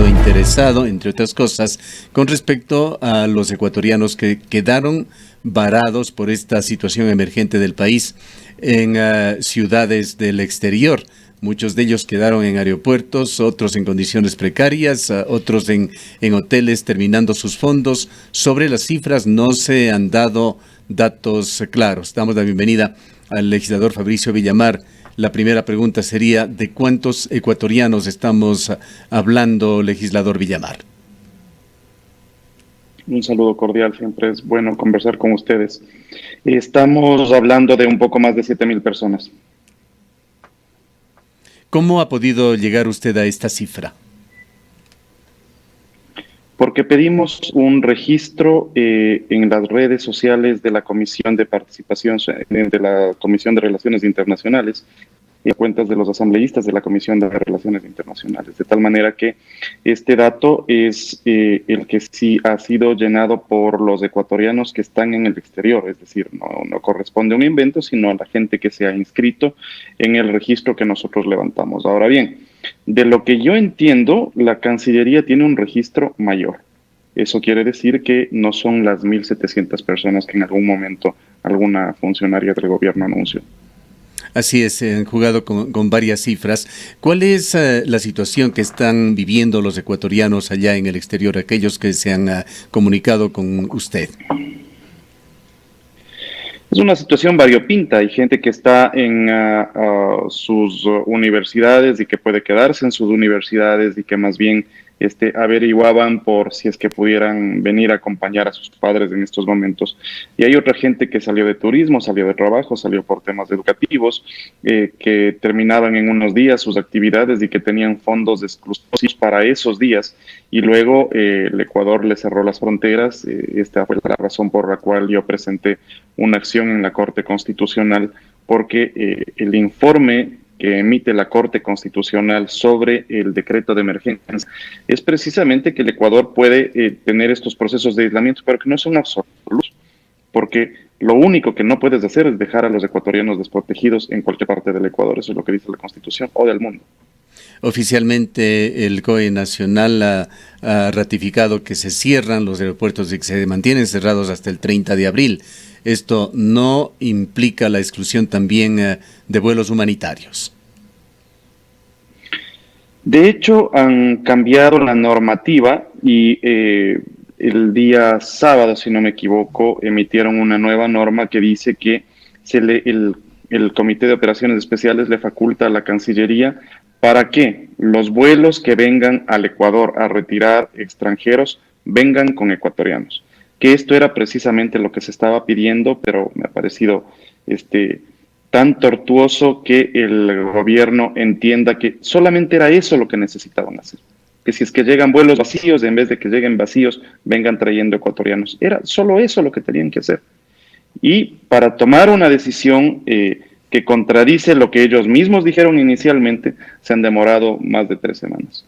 estado interesado, entre otras cosas, con respecto a los ecuatorianos que quedaron varados por esta situación emergente del país en ciudades del exterior. Muchos de ellos quedaron en aeropuertos, otros en condiciones precarias, otros en hoteles terminando sus fondos. Sobre las cifras no se han dado datos claros. Damos la bienvenida al legislador Fabricio Villamar. La primera pregunta sería, ¿de cuántos ecuatorianos estamos hablando, legislador Villamar? Un saludo cordial, siempre es bueno conversar con ustedes. Estamos hablando de un poco más de 7,000 personas. ¿Cómo ha podido llegar usted a esta cifra? Porque pedimos un registro en las redes sociales de la Comisión de Participación, de la Comisión de Relaciones Internacionales, y cuentas de los asambleístas de la Comisión de Relaciones Internacionales, de tal manera que este dato es el que sí ha sido llenado por los ecuatorianos que están en el exterior, es decir, no corresponde a un invento, sino a la gente que se ha inscrito en el registro que nosotros levantamos. Ahora bien, de lo que yo entiendo, la Cancillería tiene un registro mayor. Eso quiere decir que no son las 1,700 personas que en algún momento alguna funcionaria del gobierno anunció. Así es, han jugado con varias cifras. ¿Cuál es la situación que están viviendo los ecuatorianos allá en el exterior, aquellos que se han comunicado con usted? Es una situación variopinta. Hay gente que está en sus universidades y que puede quedarse en sus universidades y que más bien averiguaban por si es que pudieran venir a acompañar a sus padres en estos momentos. Y hay otra gente que salió de turismo, salió de trabajo, salió por temas educativos, que terminaban en unos días sus actividades y que tenían fondos exclusivos para esos días. Y luego el Ecuador le cerró las fronteras. Esta fue la razón por la cual yo presenté una acción en la Corte Constitucional, porque el informe que emite la Corte Constitucional sobre el decreto de emergencia es precisamente que el Ecuador puede tener estos procesos de aislamiento, pero que no son absolutos, porque lo único que no puedes hacer es dejar a los ecuatorianos desprotegidos en cualquier parte del Ecuador. Eso es lo que dice la Constitución o del mundo. Oficialmente el COE Nacional ha ratificado que se cierran los aeropuertos y que se mantienen cerrados hasta el 30 de abril. ¿Esto no implica la exclusión también de vuelos humanitarios? De hecho, han cambiado la normativa y el día sábado, si no me equivoco, emitieron una nueva norma que dice que el Comité de Operaciones Especiales le faculta a la Cancillería para que los vuelos que vengan al Ecuador a retirar extranjeros vengan con ecuatorianos. Que esto era precisamente lo que se estaba pidiendo, pero me ha parecido tan tortuoso que el gobierno entienda que solamente era eso lo que necesitaban hacer. Que si es que llegan vuelos vacíos, en vez de que lleguen vacíos, vengan trayendo ecuatorianos. Era solo eso lo que tenían que hacer. Y para tomar una decisión que contradice lo que ellos mismos dijeron inicialmente, se han demorado más de 3 semanas.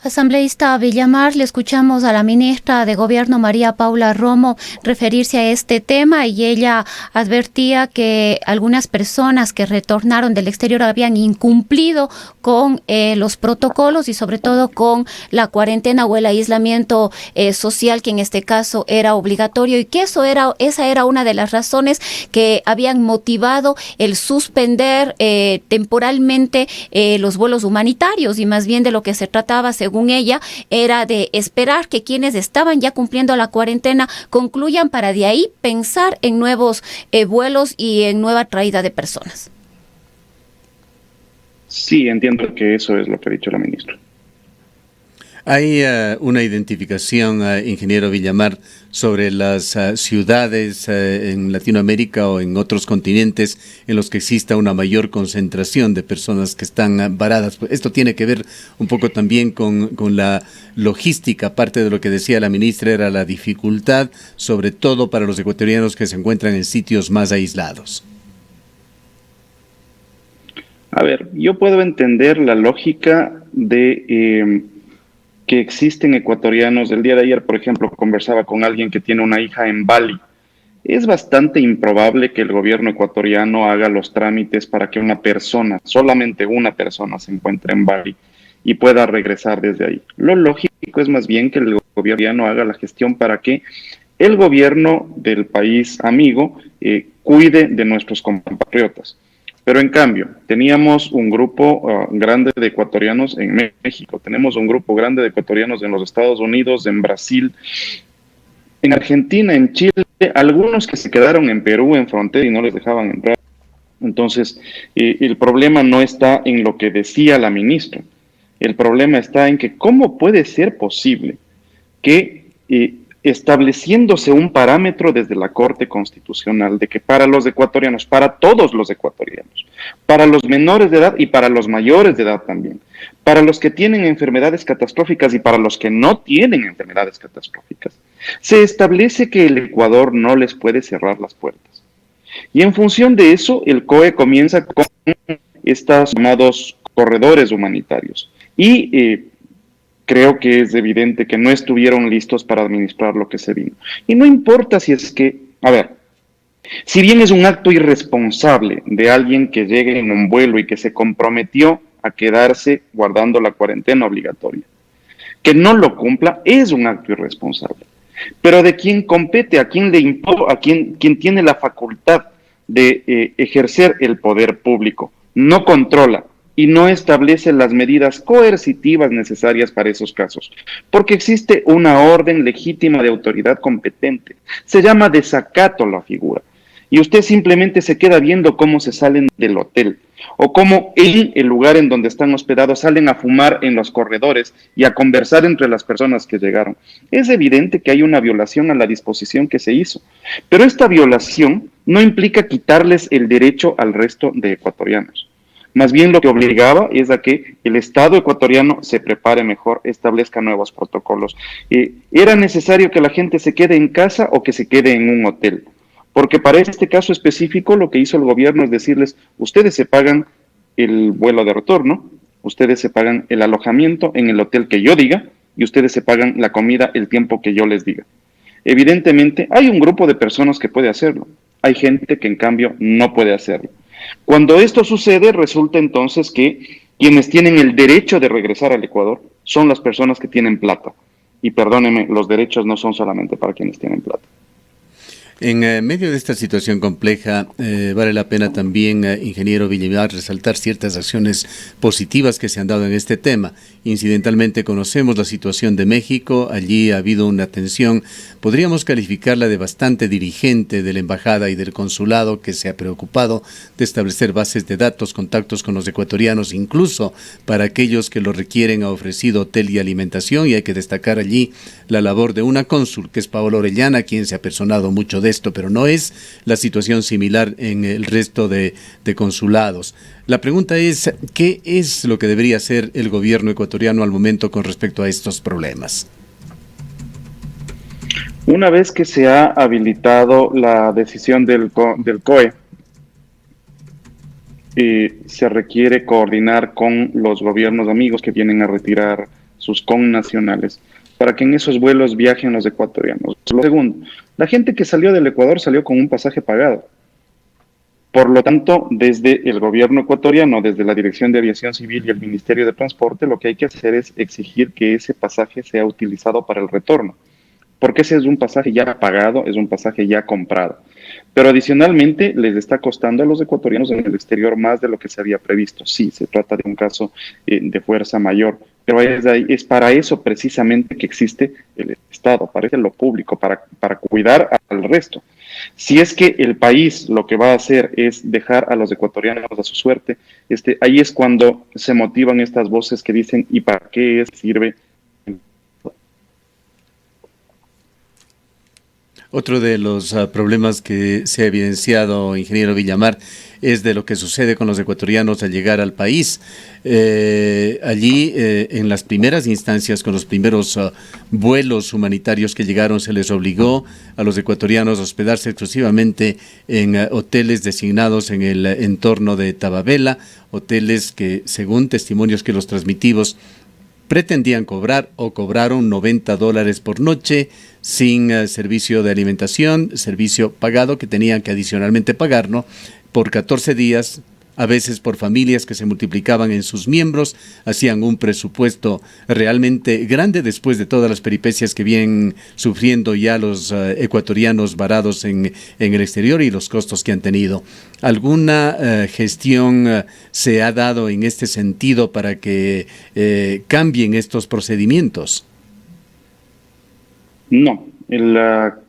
Asambleísta Villamar, le escuchamos a la ministra de Gobierno, María Paula Romo, referirse a este tema y ella advertía que algunas personas que retornaron del exterior habían incumplido con los protocolos y sobre todo con la cuarentena o el aislamiento social, que en este caso era obligatorio, y que esa era una de las razones que habían motivado el suspender temporalmente los vuelos humanitarios, y más bien de lo que se trataba, según ella, era de esperar que quienes estaban ya cumpliendo la cuarentena concluyan para de ahí pensar en nuevos vuelos y en nueva traída de personas. Sí, entiendo que eso es lo que ha dicho la ministra. ¿Hay una identificación, ingeniero Villamar, sobre las ciudades en Latinoamérica o en otros continentes en los que exista una mayor concentración de personas que están varadas? Esto tiene que ver un poco también con la logística. Parte de lo que decía la ministra era la dificultad, sobre todo para los ecuatorianos que se encuentran en sitios más aislados. A ver, yo puedo entender la lógica de que existen ecuatorianos. El día de ayer, por ejemplo, conversaba con alguien que tiene una hija en Bali. Es bastante improbable que el gobierno ecuatoriano haga los trámites para que una persona, solamente una persona, se encuentre en Bali y pueda regresar desde ahí. Lo lógico es más bien que el gobierno haga la gestión para que el gobierno del país amigo cuide de nuestros compatriotas. Pero en cambio, teníamos un grupo grande de ecuatorianos en México, tenemos un grupo grande de ecuatorianos en los Estados Unidos, en Brasil, en Argentina, en Chile, algunos que se quedaron en Perú en frontera y no les dejaban entrar. Entonces, el problema no está en lo que decía la ministra, el problema está en que cómo puede ser posible que estableciéndose un parámetro desde la Corte Constitucional de que para los ecuatorianos, para todos los ecuatorianos, para los menores de edad y para los mayores de edad también, para los que tienen enfermedades catastróficas y para los que no tienen enfermedades catastróficas, se establece que el Ecuador no les puede cerrar las puertas. Y en función de eso, el COE comienza con estos llamados corredores humanitarios. Y creo que es evidente que no estuvieron listos para administrar lo que se vino. Y no importa si es que, a ver, si bien es un acto irresponsable de alguien que llegue en un vuelo y que se comprometió a quedarse guardando la cuarentena obligatoria, que no lo cumpla es un acto irresponsable. Pero de quién compete, a quién le importa, a quién tiene la facultad de ejercer el poder público, no controla y no establece las medidas coercitivas necesarias para esos casos, porque existe una orden legítima de autoridad competente. Se llama desacato la figura. Y usted simplemente se queda viendo cómo se salen del hotel o cómo en el lugar en donde están hospedados salen a fumar en los corredores y a conversar entre las personas que llegaron. Es evidente que hay una violación a la disposición que se hizo, pero esta violación no implica quitarles el derecho al resto de ecuatorianos. Más bien lo que obligaba es a que el Estado ecuatoriano se prepare mejor, establezca nuevos protocolos. ¿Era necesario que la gente se quede en casa o que se quede en un hotel? Porque para este caso específico lo que hizo el gobierno es decirles, ustedes se pagan el vuelo de retorno, ustedes se pagan el alojamiento en el hotel que yo diga y ustedes se pagan la comida el tiempo que yo les diga. Evidentemente hay un grupo de personas que puede hacerlo, hay gente que en cambio no puede hacerlo. Cuando esto sucede resulta entonces que quienes tienen el derecho de regresar al Ecuador son las personas que tienen plata. Y perdónenme, los derechos no son solamente para quienes tienen plata. En medio de esta situación compleja, vale la pena también, ingeniero Villamar, resaltar ciertas acciones positivas que se han dado en este tema. Incidentalmente conocemos la situación de México, allí ha habido una tensión, podríamos calificarla de bastante dirigente de la embajada y del consulado que se ha preocupado de establecer bases de datos, contactos con los ecuatorianos, incluso para aquellos que lo requieren ha ofrecido hotel y alimentación, y hay que destacar allí la labor de una cónsul, que es Paola Orellana, quien se ha personado mucho de esto, pero no es la situación similar en el resto de consulados. La pregunta es, ¿qué es lo que debería hacer el gobierno ecuatoriano al momento con respecto a estos problemas? Una vez que se ha habilitado la decisión del COE, se requiere coordinar con los gobiernos amigos que vienen a retirar sus connacionales para que en esos vuelos viajen los ecuatorianos. Lo segundo, la gente que salió del Ecuador salió con un pasaje pagado. Por lo tanto, desde el gobierno ecuatoriano, desde la Dirección de Aviación Civil y el Ministerio de Transporte, lo que hay que hacer es exigir que ese pasaje sea utilizado para el retorno, porque ese es un pasaje ya pagado, es un pasaje ya comprado. Pero adicionalmente les está costando a los ecuatorianos en el exterior más de lo que se había previsto. Sí, se trata de un caso de fuerza mayor, pero es para eso precisamente que existe el Estado, para lo público, para cuidar al resto. Si es que el país lo que va a hacer es dejar a los ecuatorianos a su suerte, ahí es cuando se motivan estas voces que dicen, ¿y para qué sirve? Otro de los problemas que se ha evidenciado, ingeniero Villamar, es de lo que sucede con los ecuatorianos al llegar al país. Allí, en las primeras instancias, con los primeros vuelos humanitarios que llegaron, se les obligó a los ecuatorianos a hospedarse exclusivamente en hoteles designados en el entorno de Tababela, hoteles que, según testimonios que los transmitimos, pretendían cobrar o cobraron $90 por noche sin servicio de alimentación, servicio pagado que tenían que adicionalmente pagar, ¿no?, por 14 días a veces por familias que se multiplicaban en sus miembros, hacían un presupuesto realmente grande después de todas las peripecias que vienen sufriendo ya los ecuatorianos varados en el exterior y los costos que han tenido. ¿Alguna gestión se ha dado en este sentido para que cambien estos procedimientos? No, el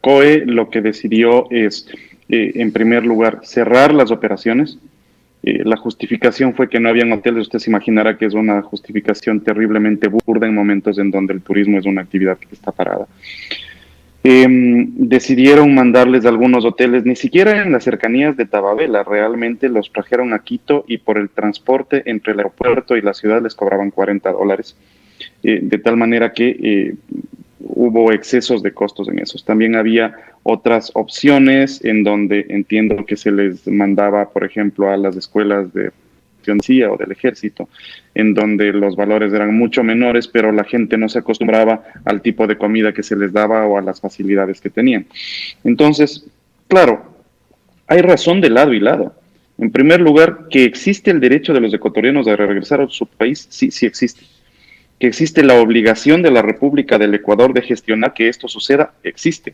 COE lo que decidió es, en primer lugar, cerrar las operaciones. La justificación fue que no habían hoteles. Usted se imaginará que es una justificación terriblemente burda en momentos en donde el turismo es una actividad que está parada. Decidieron mandarles algunos hoteles, ni siquiera en las cercanías de Tababela, realmente los trajeron a Quito y por el transporte entre el aeropuerto y la ciudad les cobraban $40, de tal manera que hubo excesos de costos en esos. También había otras opciones en donde entiendo que se les mandaba, por ejemplo, a las escuelas de policía o del ejército, en donde los valores eran mucho menores, pero la gente no se acostumbraba al tipo de comida que se les daba o a las facilidades que tenían. Entonces, claro, hay razón de lado y lado. En primer lugar, que existe el derecho de los ecuatorianos a regresar a su país, sí, sí existe. Que existe la obligación de la República del Ecuador de gestionar que esto suceda, existe.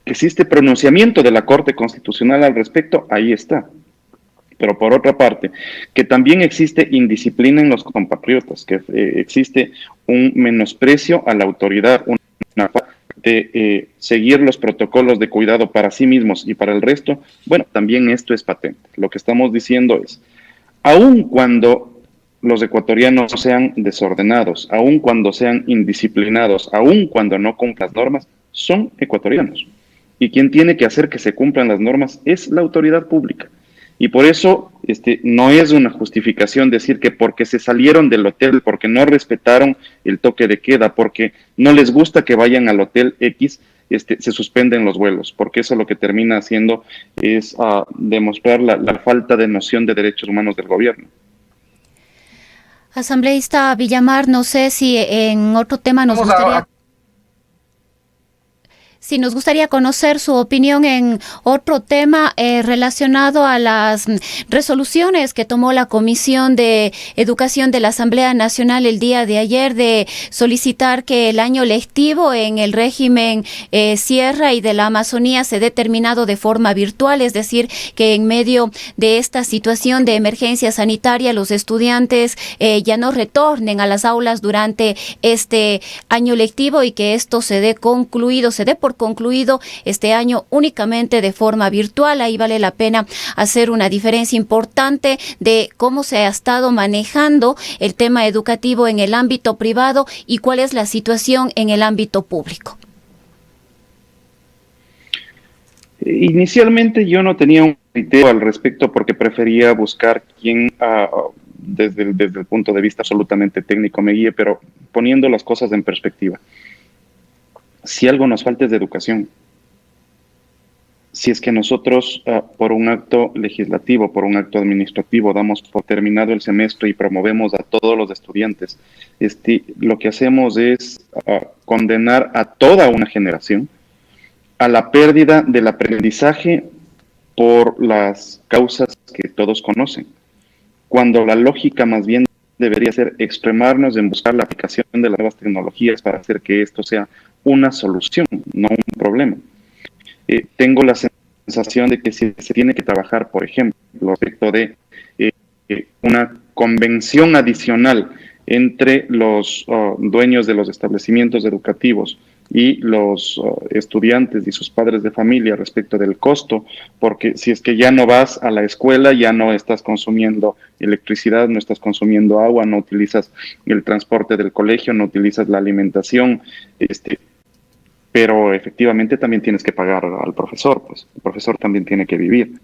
Que existe pronunciamiento de la Corte Constitucional al respecto, ahí está. Pero por otra parte, que también existe indisciplina en los compatriotas, que existe un menosprecio a la autoridad, una falta de seguir los protocolos de cuidado para sí mismos y para el resto, bueno, también esto es patente. Lo que estamos diciendo es, aun cuando los ecuatorianos sean desordenados, aun cuando sean indisciplinados, aun cuando no cumplan las normas, son ecuatorianos. Y quien tiene que hacer que se cumplan las normas es la autoridad pública. Y por eso no es una justificación decir que porque se salieron del hotel, porque no respetaron el toque de queda, porque no les gusta que vayan al hotel X, se suspenden los vuelos, porque eso lo que termina haciendo es demostrar la falta de noción de derechos humanos del gobierno. Asambleísta Villamar, no sé si en otro tema nos gustaría conocer su opinión en otro tema relacionado a las resoluciones que tomó la Comisión de Educación de la Asamblea Nacional el día de ayer de solicitar que el año lectivo en el régimen Sierra y de la Amazonía se dé terminado de forma virtual, es decir, que en medio de esta situación de emergencia sanitaria los estudiantes ya no retornen a las aulas durante este año lectivo y que esto se dé por concluido este año únicamente de forma virtual. Ahí vale la pena hacer una diferencia importante de cómo se ha estado manejando el tema educativo en el ámbito privado y cuál es la situación en el ámbito público. Inicialmente yo no tenía un criterio al respecto porque prefería buscar quien desde el punto de vista absolutamente técnico me guíe, pero poniendo las cosas en perspectiva. Si algo nos falta es de educación. Si es que nosotros, por un acto legislativo, por un acto administrativo, damos por terminado el semestre y promovemos a todos los estudiantes, lo que hacemos es condenar a toda una generación a la pérdida del aprendizaje por las causas que todos conocen, cuando la lógica más bien debería ser extremarnos en buscar la aplicación de las nuevas tecnologías para hacer que esto sea una solución, no un problema. Tengo la sensación de que se tiene que trabajar, por ejemplo, respecto de una convención adicional entre los dueños de los establecimientos educativos y los estudiantes y sus padres de familia respecto del costo, porque si es que ya no vas a la escuela, ya no estás consumiendo electricidad, no estás consumiendo agua, no utilizas el transporte del colegio, no utilizas la alimentación, pero efectivamente también tienes que pagar al profesor, pues el profesor también tiene que vivir.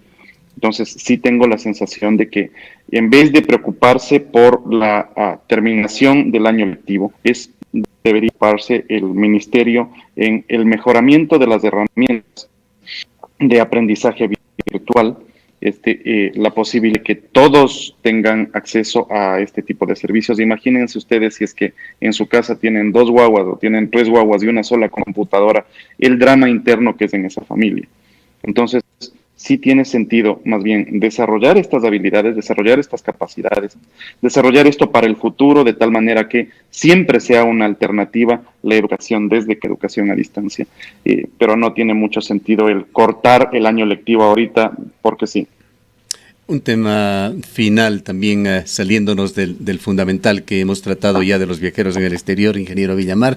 Entonces sí tengo la sensación de que en vez de preocuparse por la terminación del año lectivo, debería preocuparse el ministerio en el mejoramiento de las herramientas de aprendizaje virtual, la posibilidad de que todos tengan acceso a este tipo de servicios. Imagínense ustedes si es que en su casa tienen 2 guaguas o tienen 3 guaguas y una sola computadora, el drama interno que es en esa familia. Entonces, sí tiene sentido más bien desarrollar estas habilidades, desarrollar estas capacidades, desarrollar esto para el futuro de tal manera que siempre sea una alternativa la educación desde que educación a distancia. Pero no tiene mucho sentido el cortar el año lectivo ahorita porque sí. Un tema final también, saliéndonos del fundamental que hemos tratado ya de los viajeros en el exterior, ingeniero Villamar.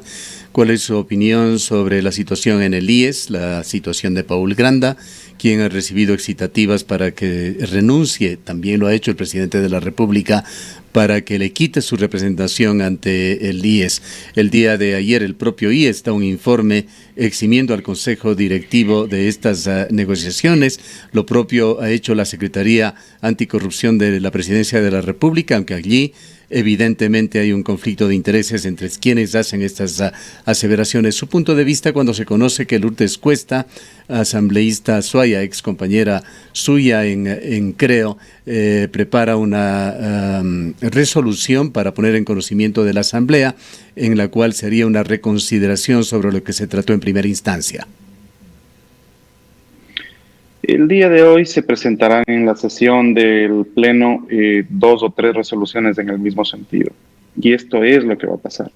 ¿Cuál es su opinión sobre la situación en el IES, la situación de Paul Granda, quien ha recibido excitativas para que renuncie? También lo ha hecho el presidente de la República para que le quite su representación ante el IES. El día de ayer el propio IES da un informe eximiendo al Consejo Directivo de estas negociaciones. Lo propio ha hecho la Secretaría Anticorrupción de la Presidencia de la República, aunque allí evidentemente hay un conflicto de intereses entre quienes hacen estas aseveraciones. Su punto de vista cuando se conoce que Lourdes Cuesta, asambleísta suya, ex compañera suya en Creo, prepara una resolución para poner en conocimiento de la Asamblea, en la cual sería una reconsideración sobre lo que se trató en primera instancia. El día de hoy se presentarán en la sesión del Pleno 2 o 3 resoluciones en el mismo sentido. Y esto es lo que va a pasar.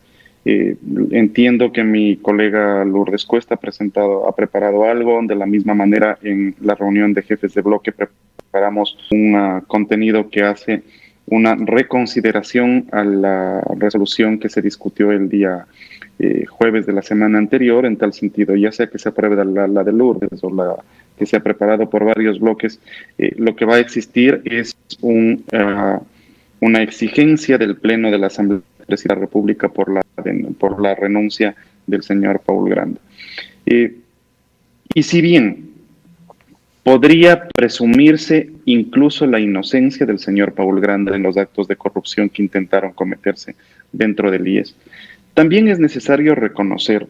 Entiendo que mi colega Lourdes Cuesta ha preparado algo. De la misma manera, en la reunión de jefes de bloque preparamos un contenido que hace una reconsideración a la resolución que se discutió el día jueves de la semana anterior, en tal sentido, ya sea que se apruebe la de Lourdes o la que se ha preparado por varios bloques, lo que va a existir es una exigencia del Pleno de la Asamblea de la República por la renuncia del señor Paul Granda. Y si bien podría presumirse incluso la inocencia del señor Paul Granda en los actos de corrupción que intentaron cometerse dentro del IES, también es necesario reconocer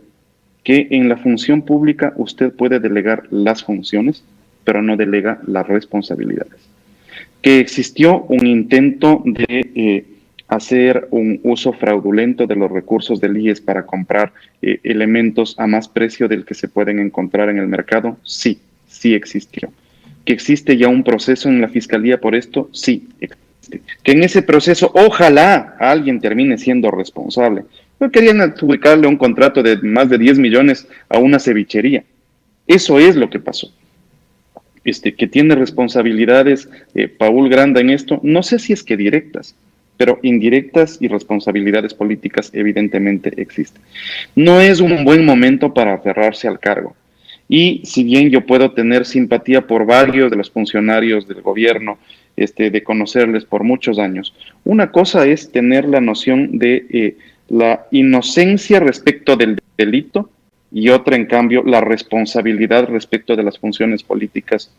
que en la función pública usted puede delegar las funciones, pero no delega las responsabilidades. Que existió un intento de hacer un uso fraudulento de los recursos del IES para comprar elementos a más precio del que se pueden encontrar en el mercado, sí, sí existió. Que existe ya un proceso en la Fiscalía por esto, sí existe. Que en ese proceso ojalá alguien termine siendo responsable. No querían adjudicarle un contrato de más de 10 millones a una cevichería. Eso es lo que pasó. Que tiene responsabilidades Paul Granda en esto, no sé si es que directas, pero indirectas y responsabilidades políticas evidentemente existen. No es un buen momento para aferrarse al cargo. Y si bien yo puedo tener simpatía por varios de los funcionarios del gobierno, de conocerles por muchos años, una cosa es tener la noción de la inocencia respecto del delito y otra, en cambio, la responsabilidad respecto de las funciones políticas,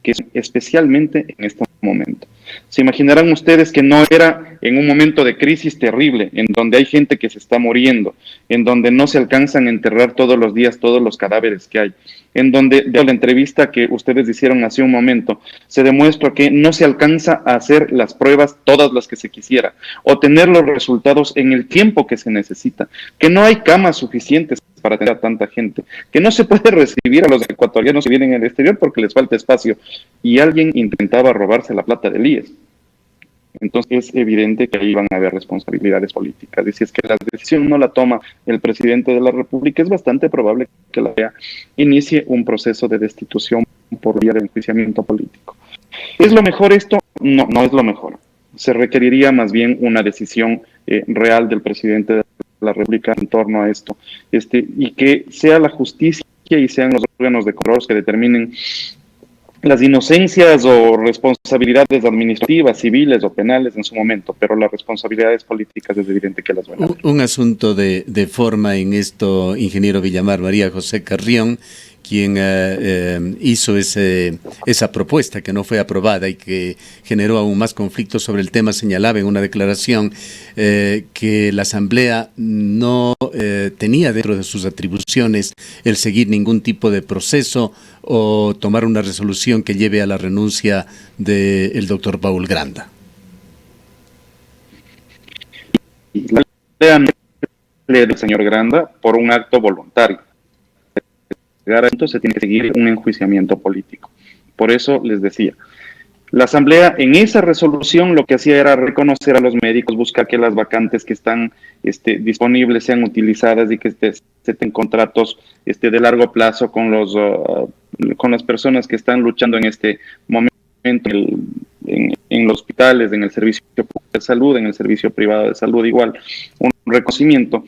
que es especialmente en este momento. Se imaginarán ustedes que no era en un momento de crisis terrible, en donde hay gente que se está muriendo, en donde no se alcanzan a enterrar todos los días todos los cadáveres que hay, en donde de la entrevista que ustedes hicieron hace un momento, se demuestra que no se alcanza a hacer las pruebas todas las que se quisiera, o tener los resultados en el tiempo que se necesita, que no hay camas suficientes para atender a tanta gente, que no se puede recibir a los ecuatorianos que vienen en el exterior porque les falta espacio, y alguien intentaba robarse la plata del IES. Entonces es evidente que ahí van a haber responsabilidades políticas. Y si es que la decisión no la toma el presidente de la República, es bastante probable que la DEA inicie un proceso de destitución por vía de enjuiciamiento político. ¿Es lo mejor esto? No, no es lo mejor. Se requeriría más bien una decisión real del presidente de la República en torno a esto, y que sea la justicia y sean los órganos de control que determinen las inocencias o responsabilidades administrativas, civiles o penales en su momento, pero las responsabilidades políticas es evidente que las van a haber. Un asunto de forma en esto, ingeniero Villamar, María José Carrión, quien hizo esa propuesta que no fue aprobada y que generó aún más conflictos sobre el tema, señalaba en una declaración que la Asamblea no tenía dentro de sus atribuciones el seguir ningún tipo de proceso o tomar una resolución que lleve a la renuncia del doctor Paul Granda. La Asamblea no del señor Granda por un acto voluntario. Se tiene que seguir un enjuiciamiento político. Por eso les decía, la Asamblea en esa resolución lo que hacía era reconocer a los médicos, buscar que las vacantes que están disponibles sean utilizadas y que se den contratos de largo plazo con con las personas que están luchando en este momento en los hospitales, en el servicio público de salud, en el servicio privado de salud igual, un reconocimiento.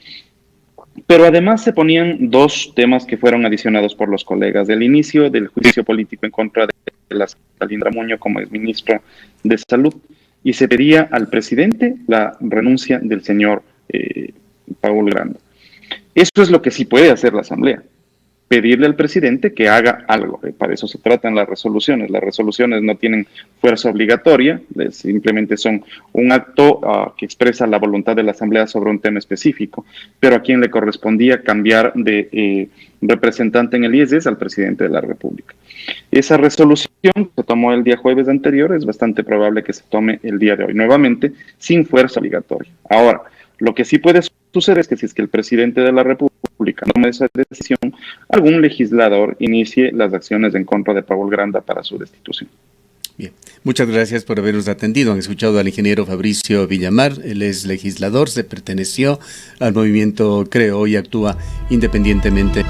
Pero además se ponían dos temas que fueron adicionados por los colegas: del inicio del juicio político en contra de la Lindra Muñoz como exministra de Salud, y se pedía al presidente la renuncia del señor Paul Granda. Eso es lo que sí puede hacer la Asamblea: pedirle al presidente que haga algo. Para eso se tratan las resoluciones. Las resoluciones no tienen fuerza obligatoria, simplemente son un acto que expresa la voluntad de la Asamblea sobre un tema específico, pero a quien le correspondía cambiar de representante en el IES es al presidente de la República. Esa resolución se tomó el día jueves anterior, es bastante probable que se tome el día de hoy nuevamente, sin fuerza obligatoria. Ahora, lo que sí puede suceder es que si es que el presidente de la República no toma esa decisión, algún legislador inicie las acciones en contra de Paul Granda para su destitución. Bien, muchas gracias por habernos atendido. Han escuchado al ingeniero Fabricio Villamar. Él es legislador, se perteneció al movimiento Creo y actúa independientemente.